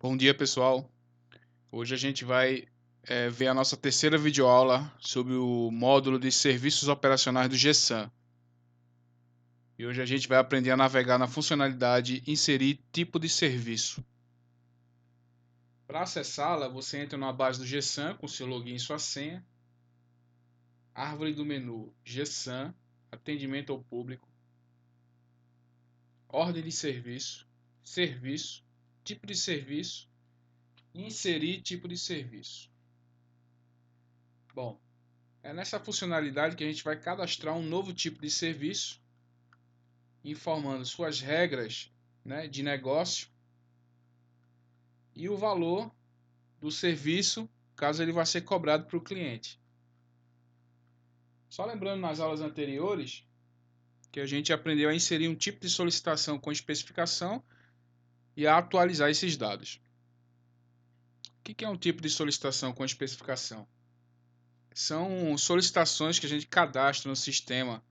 Bom dia, pessoal. Hoje a gente vai ver a nossa terceira videoaula sobre o módulo de serviços operacionais do GSAM. E hoje a gente vai aprender a navegar na funcionalidade Inserir tipo de serviço. Para acessá-la, você entra na base do GSAM com seu login e sua senha, árvore do menu GSAM, atendimento ao público, ordem de serviço, serviço, tipo de serviço, inserir tipo de serviço. Bom, é nessa funcionalidade que a gente vai cadastrar um novo tipo de serviço, informando suas regras, né, de negócio e o valor do serviço, caso ele vá ser cobrado para o cliente. Só lembrando nas aulas anteriores que a gente aprendeu a inserir um tipo de solicitação com especificação e a atualizar esses dados. O que é um tipo de solicitação com especificação? São solicitações que a gente cadastra no sistema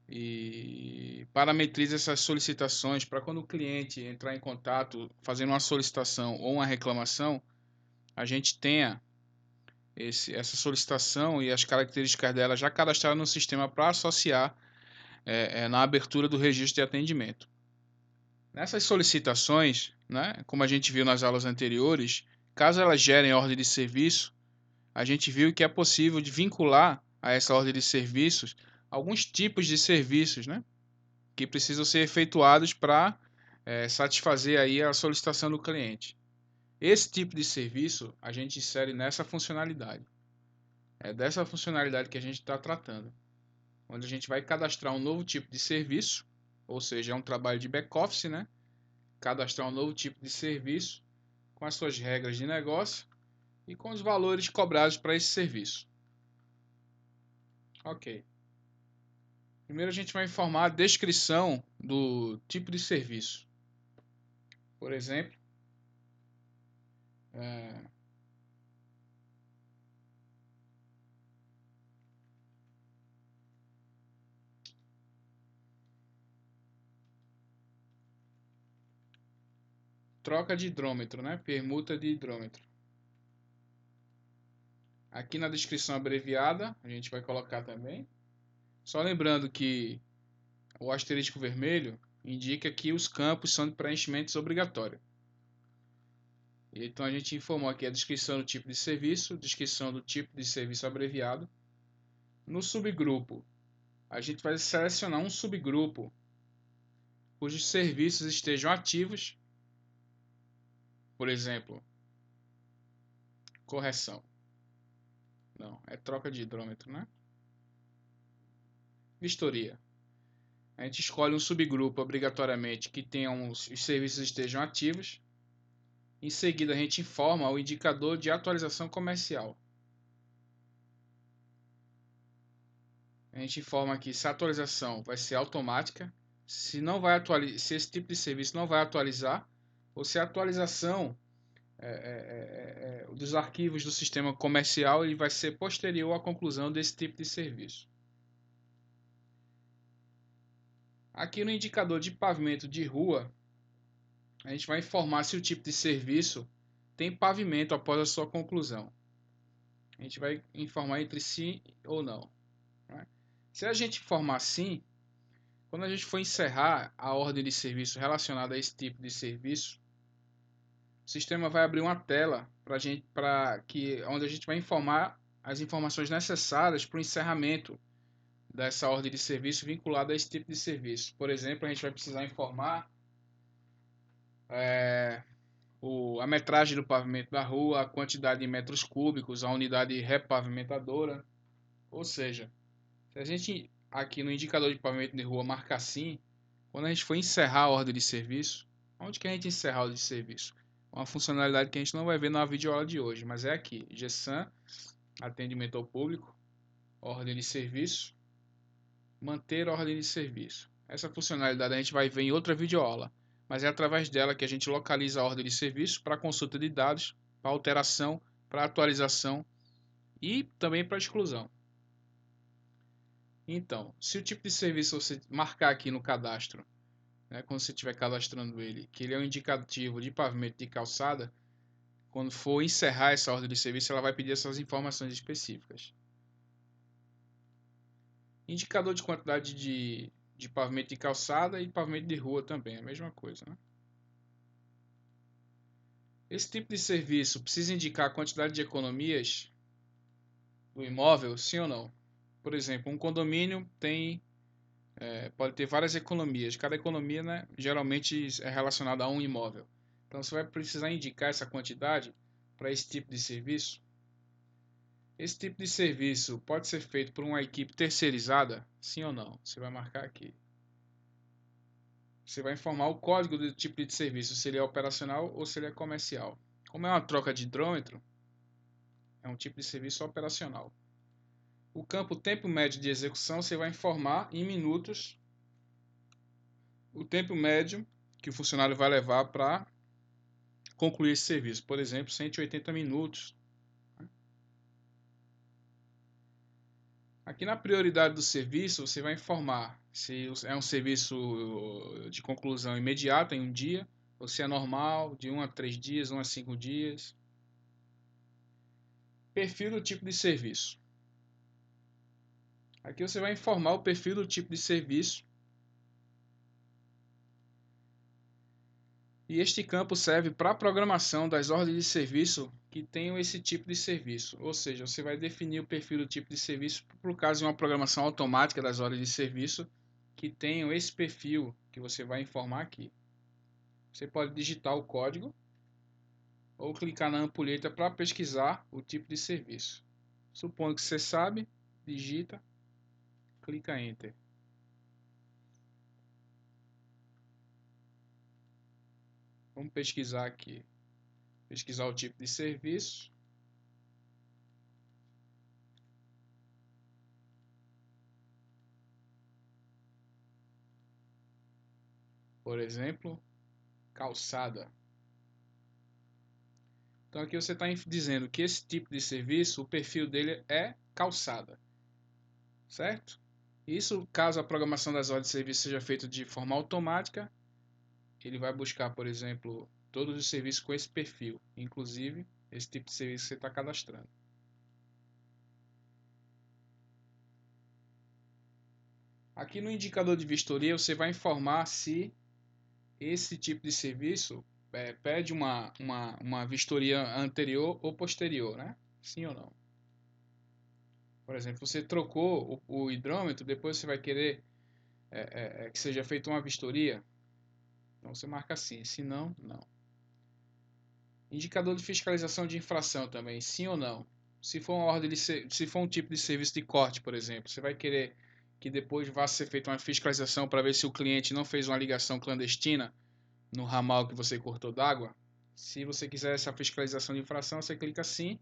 e parametriza essas solicitações para quando o cliente entrar em contato fazendo uma solicitação ou uma reclamação, a gente tenha essa solicitação e as características dela já cadastradas no sistema para associar na abertura do registro de atendimento. Nessas solicitações, né, como a gente viu nas aulas anteriores, caso elas gerem ordem de serviço, a gente viu que é possível de vincular a essa ordem de serviços alguns tipos de serviços, né, que precisam ser efetuados para satisfazer aí a solicitação do cliente. Esse tipo de serviço a gente insere nessa funcionalidade. É dessa funcionalidade que a gente está tratando, onde a gente vai cadastrar um novo tipo de serviço, ou seja, é um trabalho de back-office, né? Cadastrar um novo tipo de serviço com as suas regras de negócio e com os valores cobrados para esse serviço. Ok. Primeiro a gente vai informar a descrição do tipo de serviço. Por exemplo, troca de hidrômetro, né? Permuta de hidrômetro. Aqui na descrição abreviada, a gente vai colocar também. Só lembrando que o asterisco vermelho indica que os campos são de preenchimentos obrigatórios. Então a gente informou aqui a descrição do tipo de serviço, descrição do tipo de serviço abreviado. No subgrupo, a gente vai selecionar um subgrupo cujos serviços estejam ativos. Por exemplo, correção. Não, é troca de hidrômetro, né? Vistoria. A gente escolhe um subgrupo obrigatoriamente que tenha os serviços estejam ativos. Em seguida, a gente informa o indicador de atualização comercial. A gente informa aqui se a atualização vai ser automática, se não vai se esse tipo de serviço não vai atualizar, ou se a atualização dos arquivos do sistema comercial ele vai ser posterior à conclusão desse tipo de serviço. Aqui no indicador de pavimento de rua, a gente vai informar se o tipo de serviço tem pavimento após a sua conclusão. A gente vai informar entre sim ou não. Né? Se a gente informar sim, quando a gente for encerrar a ordem de serviço relacionada a esse tipo de serviço, o sistema vai abrir uma tela onde a gente vai informar as informações necessárias para o encerramento dessa ordem de serviço vinculada a esse tipo de serviço. Por exemplo, a gente vai precisar informar a metragem do pavimento da rua, a quantidade de metros cúbicos, a unidade repavimentadora. Ou seja, se a gente aqui no indicador de pavimento de rua marcar sim, quando a gente for encerrar a ordem de serviço, onde que a gente encerra a ordem de serviço? Uma funcionalidade que a gente não vai ver na videoaula de hoje, mas é aqui, GSAM, atendimento ao público, ordem de serviço, manter ordem de serviço. Essa funcionalidade a gente vai ver em outra videoaula, mas é através dela que a gente localiza a ordem de serviço para consulta de dados, para alteração, para atualização e também para exclusão. Então, se o tipo de serviço você marcar aqui no cadastro, né, quando você estiver cadastrando ele, que ele é um indicativo de pavimento de calçada, quando for encerrar essa ordem de serviço, ela vai pedir essas informações específicas. Indicador de quantidade de pavimento de calçada e pavimento de rua também, é a mesma coisa, né? Esse tipo de serviço precisa indicar a quantidade de economias do imóvel, sim ou não? Por exemplo, um condomínio pode ter várias economias. Cada economia, né, geralmente é relacionada a um imóvel. Então você vai precisar indicar essa quantidade para esse tipo de serviço. Esse tipo de serviço pode ser feito por uma equipe terceirizada, sim ou não? Você vai marcar aqui. Você vai informar o código do tipo de serviço, se ele é operacional ou se ele é comercial. Como é uma troca de hidrômetro, é um tipo de serviço operacional. O campo tempo médio de execução, você vai informar em minutos o tempo médio que o funcionário vai levar para concluir esse serviço. Por exemplo, 180 minutos. Aqui na prioridade do serviço, você vai informar se é um serviço de conclusão imediata em um dia, ou se é normal, de 1 a 3 dias, 1 a 5 dias. Perfil do tipo de serviço. Aqui você vai informar o perfil do tipo de serviço. E este campo serve para a programação das ordens de serviço que tenham esse tipo de serviço. Ou seja, você vai definir o perfil do tipo de serviço por caso de uma programação automática das ordens de serviço que tenham esse perfil que você vai informar aqui. Você pode digitar o código ou clicar na ampulheta para pesquisar o tipo de serviço. Supondo que você sabe, digita, clica Enter. Vamos pesquisar aqui. Pesquisar o tipo de serviço. Por exemplo, calçada. Então aqui você está dizendo que esse tipo de serviço, o perfil dele é calçada, certo? Isso caso a programação das ordens de serviço seja feita de forma automática, ele vai buscar, por exemplo, todos os serviços com esse perfil, inclusive esse tipo de serviço que você está cadastrando. Aqui no indicador de vistoria você vai informar se esse tipo de serviço pede uma vistoria anterior ou posterior, né? Sim ou não? Por exemplo, você trocou o hidrômetro, depois você vai querer que seja feita uma vistoria. Então você marca assim, se não, não. Indicador de fiscalização de infração também, sim ou não? Se for uma ordem se for um tipo de serviço de corte, por exemplo, você vai querer que depois vá ser feita uma fiscalização para ver se o cliente não fez uma ligação clandestina no ramal que você cortou d'água. Se você quiser essa fiscalização de infração, você clica sim,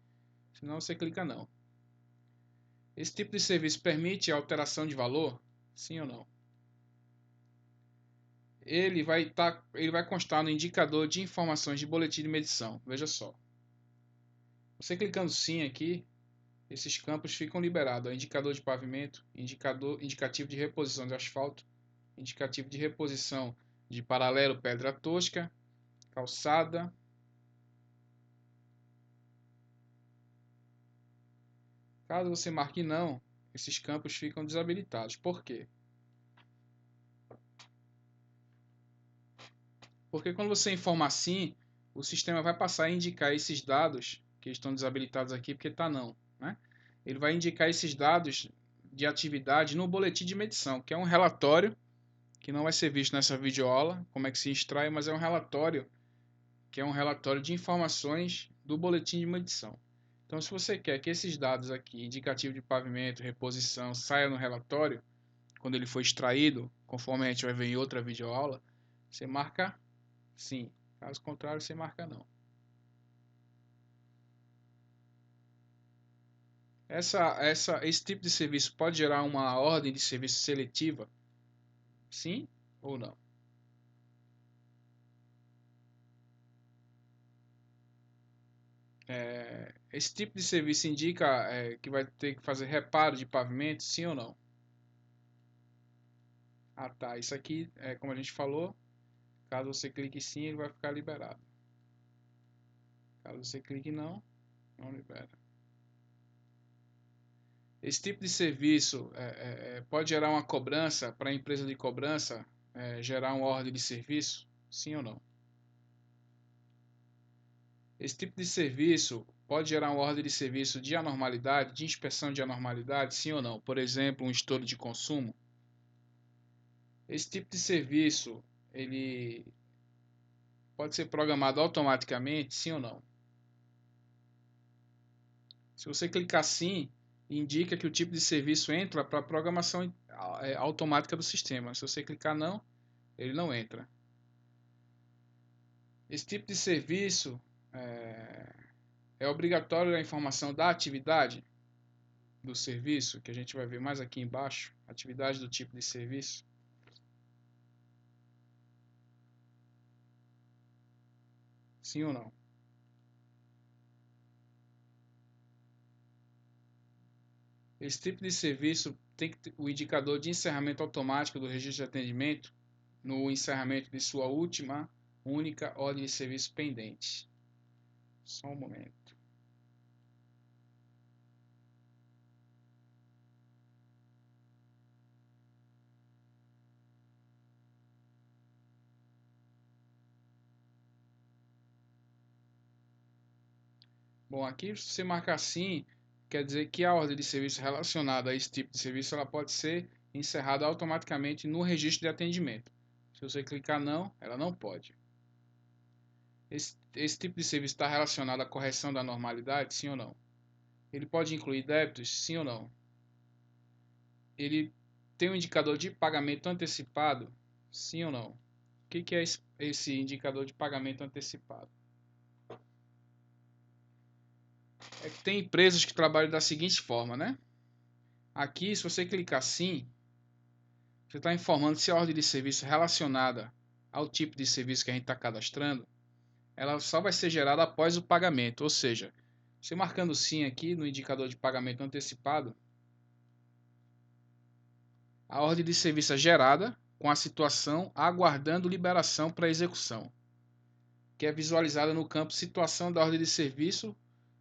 senão você clica não. Esse tipo de serviço permite alteração de valor? Sim ou não? Ele vai constar no indicador de informações de boletim de medição. Veja só. Você clicando sim aqui, esses campos ficam liberados. Indicador de pavimento, indicativo de reposição de asfalto, indicativo de reposição de paralelo pedra tosca, calçada. Caso você marque não, esses campos ficam desabilitados. Por quê? Porque quando você informa sim, o sistema vai passar a indicar esses dados que estão desabilitados aqui porque está não, né? Ele vai indicar esses dados de atividade no boletim de medição, que é um relatório que não vai ser visto nessa videoaula, como é que se extrai, mas é um relatório que é um relatório de informações do boletim de medição. Então, se você quer que esses dados aqui, indicativo de pavimento, reposição, saia no relatório, quando ele for extraído, conforme a gente vai ver em outra videoaula, você marca sim. Caso contrário, você marca não. Esse tipo de serviço pode gerar uma ordem de serviço seletiva? Sim ou não? Esse tipo de serviço indica que vai ter que fazer reparo de pavimento? Sim ou não? Ah, tá. Isso aqui, como a gente falou, caso você clique sim, ele vai ficar liberado. Caso você clique em não, não libera. Esse tipo de serviço pode gerar uma cobrança para a empresa de cobrança, gerar uma ordem de serviço? Sim ou não? Esse tipo de serviço pode gerar uma ordem de serviço de anormalidade, de inspeção de anormalidade? Sim ou não? Por exemplo, um estouro de consumo? Esse tipo de serviço, ele pode ser programado automaticamente? Sim ou não? Se você clicar sim, indica que o tipo de serviço entra para a programação automática do sistema. Se você clicar não, ele não entra. Esse tipo de serviço é obrigatório a informação da atividade do serviço, que a gente vai ver mais aqui embaixo, atividade do tipo de serviço. Sim ou não? Esse tipo de serviço tem que ter o indicador de encerramento automático do registro de atendimento no encerramento de sua última, única ordem de serviço pendente. Só um momento. Bom, aqui se você marcar assim, quer dizer que a ordem de serviço relacionada a esse tipo de serviço ela pode ser encerrada automaticamente no registro de atendimento. Se você clicar não, ela não pode. Esse tipo de serviço está relacionado à correção da normalidade, sim ou não? Ele pode incluir débitos, sim ou não? Ele tem um indicador de pagamento antecipado, sim ou não? O que é esse indicador de pagamento antecipado? É que tem empresas que trabalham da seguinte forma, né? Aqui, se você clicar sim, você está informando se a ordem de serviço relacionada ao tipo de serviço que a gente está cadastrando, ela só vai ser gerada após o pagamento. Ou seja, você marcando sim aqui no indicador de pagamento antecipado, a ordem de serviço é gerada com a situação aguardando liberação para execução, que é visualizada no campo situação da ordem de serviço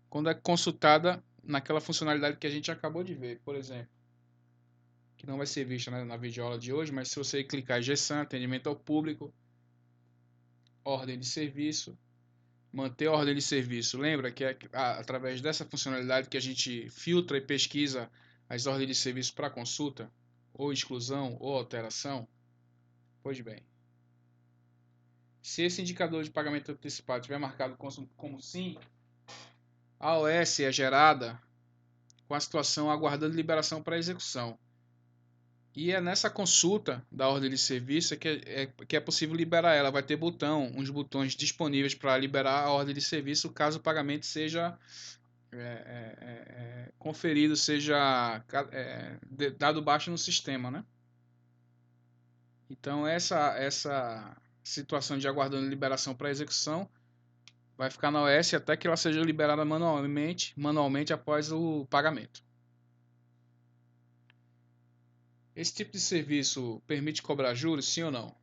quando é consultada naquela funcionalidade que a gente acabou de ver, por exemplo, que não vai ser vista na videoaula de hoje, mas se você clicar em GESAM, atendimento ao público, ordem de serviço, manter a ordem de serviço, lembra que é através dessa funcionalidade que a gente filtra e pesquisa as ordens de serviço para consulta, ou exclusão, ou alteração? Pois bem, se esse indicador de pagamento antecipado estiver marcado como sim, a OS é gerada com a situação aguardando liberação para execução. E é nessa consulta da ordem de serviço que é possível liberar ela. Vai ter uns botões disponíveis para liberar a ordem de serviço caso o pagamento seja conferido, seja dado baixo no sistema, né? Então essa situação de aguardando liberação para execução vai ficar na OS até que ela seja liberada manualmente após o pagamento. Esse tipo de serviço permite cobrar juros, sim ou não?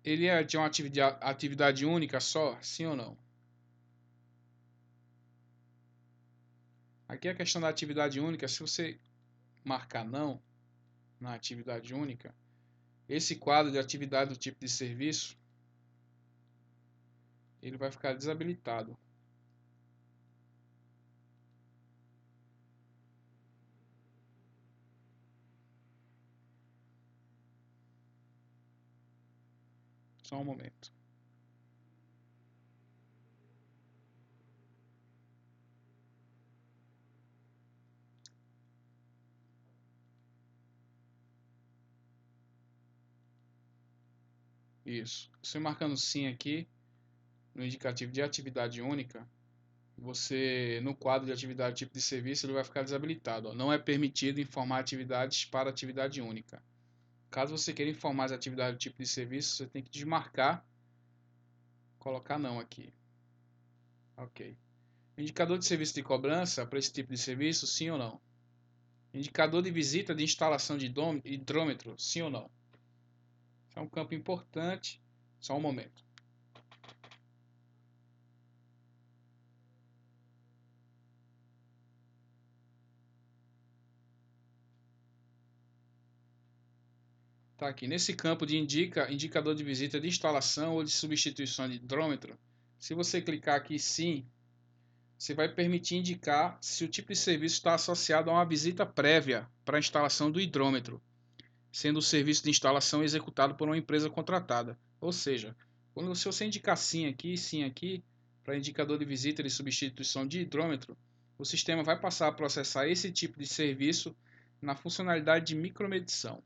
Ele é de uma atividade única só, sim ou não? Aqui a questão da atividade única, se você marcar não na atividade única, esse quadro de atividade do tipo de serviço, ele vai ficar desabilitado. Só um momento. Isso. Você marcando sim aqui no indicativo de atividade única, você no quadro de atividade tipo de serviço ele vai ficar desabilitado. Ó. Não é permitido informar atividades para atividade única. Caso você queira informar as atividades do tipo de serviço, você tem que desmarcar, colocar não aqui. Ok. Indicador de serviço de cobrança para esse tipo de serviço, sim ou não? Indicador de visita de instalação de hidrômetro, sim ou não? É um campo importante. Só um momento. Tá aqui. Nesse campo de indicador de visita de instalação ou de substituição de hidrômetro, se você clicar aqui sim, você vai permitir indicar se o tipo de serviço está associado a uma visita prévia para a instalação do hidrômetro, sendo o serviço de instalação executado por uma empresa contratada. Ou seja, se você indicar sim aqui, para indicador de visita de substituição de hidrômetro, o sistema vai passar a processar esse tipo de serviço na funcionalidade de micromedição.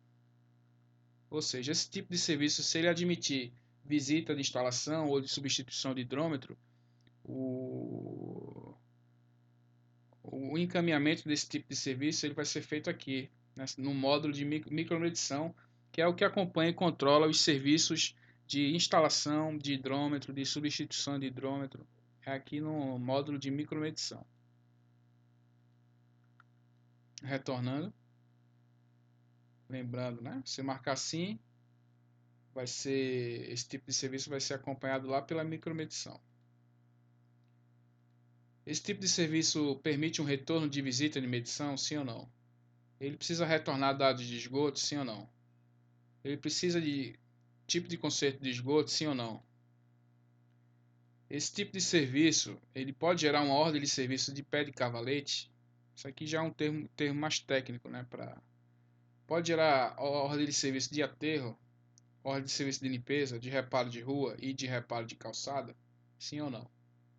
Ou seja, esse tipo de serviço, se ele admitir visita de instalação ou de substituição de hidrômetro, o encaminhamento desse tipo de serviço ele vai ser feito aqui, né, no módulo de micromedição, que é o que acompanha e controla os serviços de instalação de hidrômetro, de substituição de hidrômetro, é aqui no módulo de micromedição. Retornando, lembrando, né? Você marcar sim, esse tipo de serviço vai ser acompanhado lá pela micromedição. Esse tipo de serviço permite um retorno de visita de medição, sim ou não? Ele precisa retornar dados de esgoto, sim ou não? Ele precisa de tipo de conserto de esgoto, sim ou não? Esse tipo de serviço, ele pode gerar uma ordem de serviço de pé de cavalete. Isso aqui já é um termo mais técnico, né? Pode gerar ordem de serviço de aterro, ordem de serviço de limpeza, de reparo de rua e de reparo de calçada, sim ou não?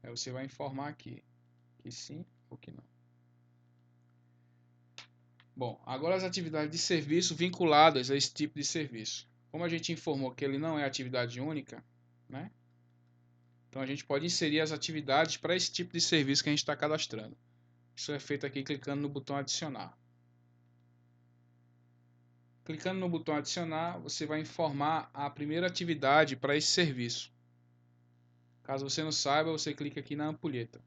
Aí você vai informar aqui que sim ou que não. Bom, agora as atividades de serviço vinculadas a esse tipo de serviço. Como a gente informou que ele não é atividade única, né? Então a gente pode inserir as atividades para esse tipo de serviço que a gente está cadastrando. Isso é feito aqui clicando no botão adicionar. Clicando no botão adicionar, você vai informar a primeira atividade para esse serviço. Caso você não saiba, você clica aqui na ampulheta.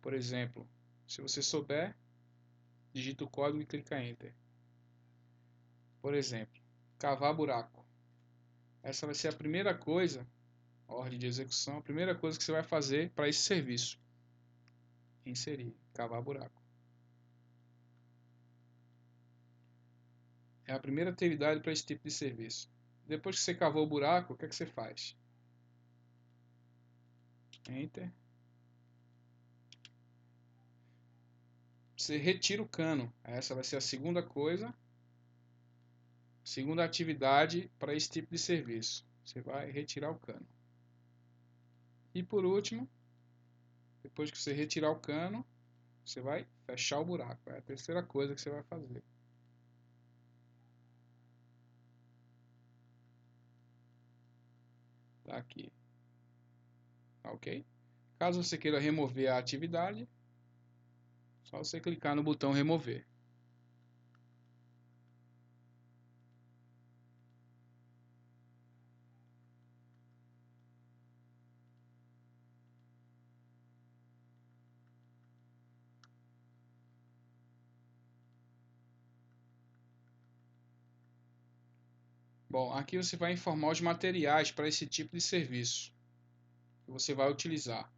Por exemplo, se você souber, digita o código e clica Enter. Por exemplo, cavar buraco. Essa vai ser a primeira coisa, a ordem de execução, a primeira coisa que você vai fazer para esse serviço. Inserir, cavar buraco. É a primeira atividade para esse tipo de serviço. Depois que você cavou o buraco, o que é que você faz? Enter. Você retira o cano. Essa vai ser a segunda coisa, segunda atividade para esse tipo de serviço. Você vai retirar o cano. E por último, depois que você retirar o cano, você vai fechar o buraco. É a terceira coisa que você vai fazer. Tá aqui. Tá ok? Caso você queira remover a atividade, só você clicar no botão remover. Bom, aqui você vai informar os materiais para esse tipo de serviço que você vai utilizar.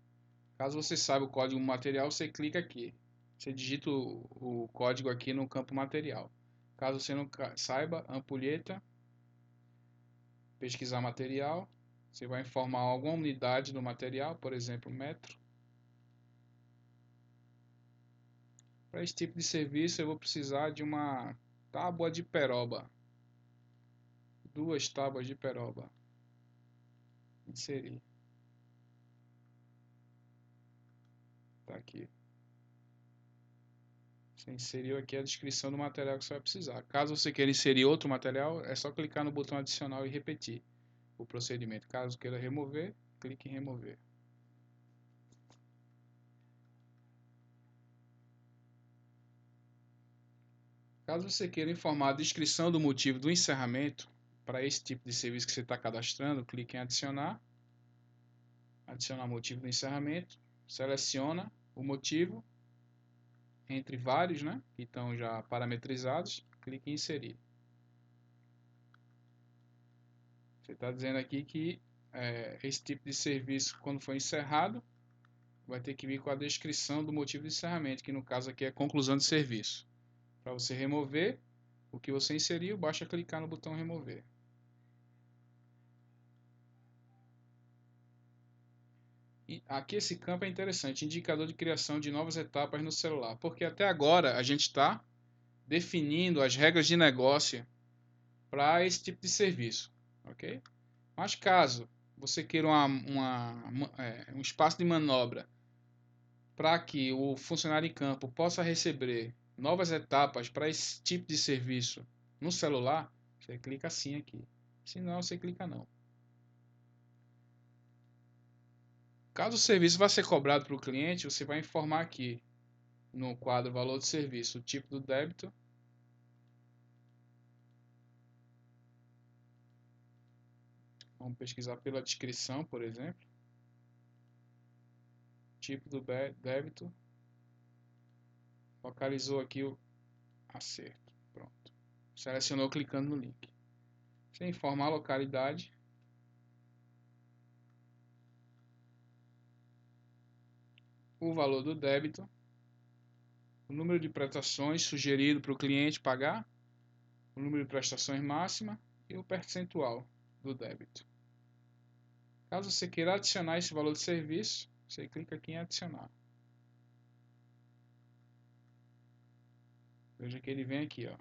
Caso você saiba o código material, você clica aqui. Você digita o código aqui no campo material. Caso você não saiba, ampulheta, pesquisar material, você vai informar alguma unidade do material, por exemplo, metro. Para esse tipo de serviço eu vou precisar de uma tábua de peroba. 2 tábuas de peroba. Inserir. Tá aqui. Você inseriu aqui a descrição do material que você vai precisar. Caso você queira inserir outro material, é só clicar no botão adicional e repetir o procedimento. Caso queira remover, clique em remover. Caso você queira informar a descrição do motivo do encerramento para esse tipo de serviço que você está cadastrando, clique em adicionar. Adicionar motivo do encerramento. Seleciona o motivo entre vários, né, que estão já parametrizados. Clique em inserir. Você está dizendo aqui que esse tipo de serviço, quando for encerrado, vai ter que vir com a descrição do motivo de encerramento, que no caso aqui é conclusão de serviço. Para você remover, o que você inseriu, basta clicar no botão remover. E aqui esse campo é interessante, indicador de criação de novas etapas no celular, porque até agora a gente está definindo as regras de negócio para esse tipo de serviço, ok? Mas caso você queira um espaço de manobra para que o funcionário em campo possa receber novas etapas para esse tipo de serviço no celular, você clica assim aqui. Se não, você clica não. Caso o serviço vá ser cobrado para o cliente, você vai informar aqui no quadro valor de serviço o tipo do débito. Vamos pesquisar pela descrição, por exemplo. Tipo do débito. Localizou aqui o acerto. Pronto. Selecionou clicando no link. Você informa a localidade. O valor do débito. O número de prestações sugerido para o cliente pagar. O número de prestações máxima. E o percentual do débito. Caso você queira adicionar esse valor de serviço, você clica aqui em adicionar. Veja que ele vem aqui, ó,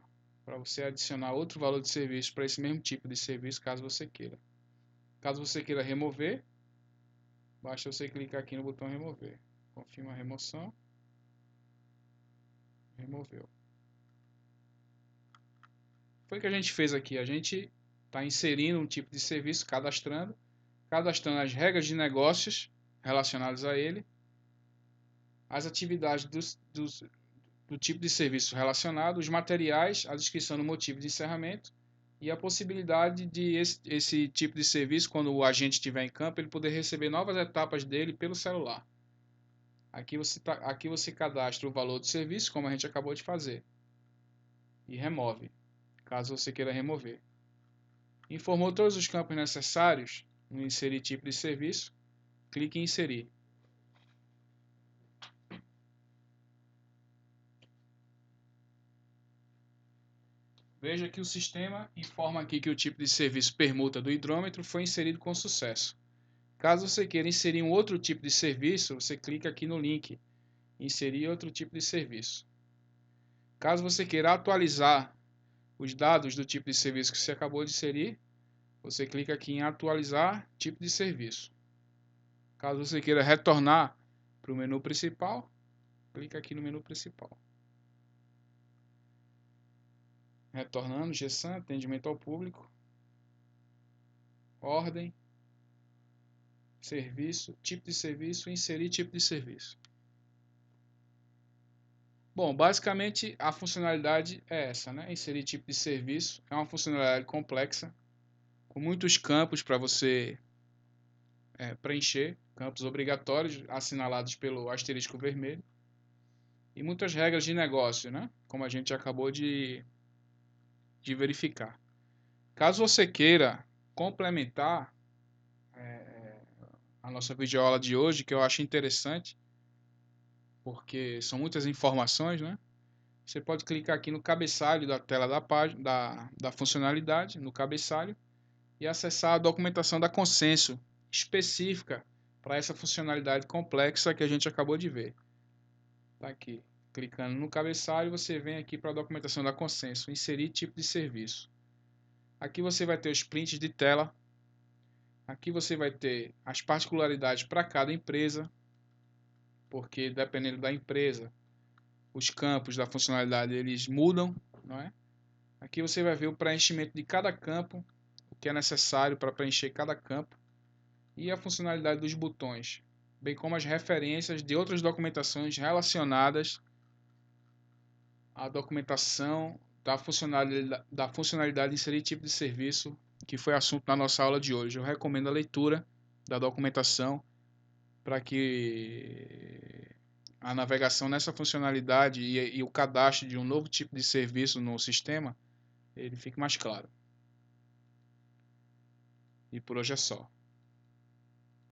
para você adicionar outro valor de serviço para esse mesmo tipo de serviço, caso você queira. Caso você queira remover, basta você clicar aqui no botão remover. Confirma a remoção. Removeu. Foi o que a gente fez aqui. A gente está inserindo um tipo de serviço, cadastrando as regras de negócios relacionadas a ele, as atividades do tipo de serviço relacionado, os materiais, a descrição do motivo de encerramento e a possibilidade de esse tipo de serviço, quando o agente estiver em campo, ele poder receber novas etapas dele pelo celular. Aqui você cadastra o valor do serviço, como a gente acabou de fazer, e remove, caso você queira remover. Informou todos os campos necessários no inserir tipo de serviço, clique em inserir. Veja que o sistema informa aqui que o tipo de serviço permuta do hidrômetro foi inserido com sucesso. Caso você queira inserir um outro tipo de serviço, você clica aqui no link, inserir outro tipo de serviço. Caso você queira atualizar os dados do tipo de serviço que você acabou de inserir, você clica aqui em atualizar tipo de serviço. Caso você queira retornar para o menu principal, clica aqui no menu principal. Retornando, GESAM, atendimento ao público, ordem, serviço, tipo de serviço, inserir tipo de serviço. Bom, basicamente a funcionalidade é essa, né? Inserir tipo de serviço. É uma funcionalidade complexa, com muitos campos para você preencher, campos obrigatórios assinalados pelo asterisco vermelho. E muitas regras de negócio, né? Como a gente acabou de verificar. Caso você queira complementar a nossa videoaula de hoje, que eu acho interessante, porque são muitas informações, né? Você pode clicar aqui no cabeçalho da tela da página, da funcionalidade, no cabeçalho, e acessar a documentação da Consenso específica para essa funcionalidade complexa que a gente acabou de ver. Tá aqui. Clicando no cabeçalho, você vem aqui para a documentação da Consenso, inserir tipo de serviço. Aqui você vai ter os prints de tela. Aqui você vai ter as particularidades para cada empresa, porque dependendo da empresa, os campos da funcionalidade eles mudam, não é? Aqui você vai ver o preenchimento de cada campo, o que é necessário para preencher cada campo e a funcionalidade dos botões, bem como as referências de outras documentações relacionadas à documentação da funcionalidade de inserir tipo de serviço, que foi assunto na nossa aula de hoje. Eu recomendo a leitura da documentação para que a navegação nessa funcionalidade e o cadastro de um novo tipo de serviço no sistema ele fique mais claro. E por hoje é só.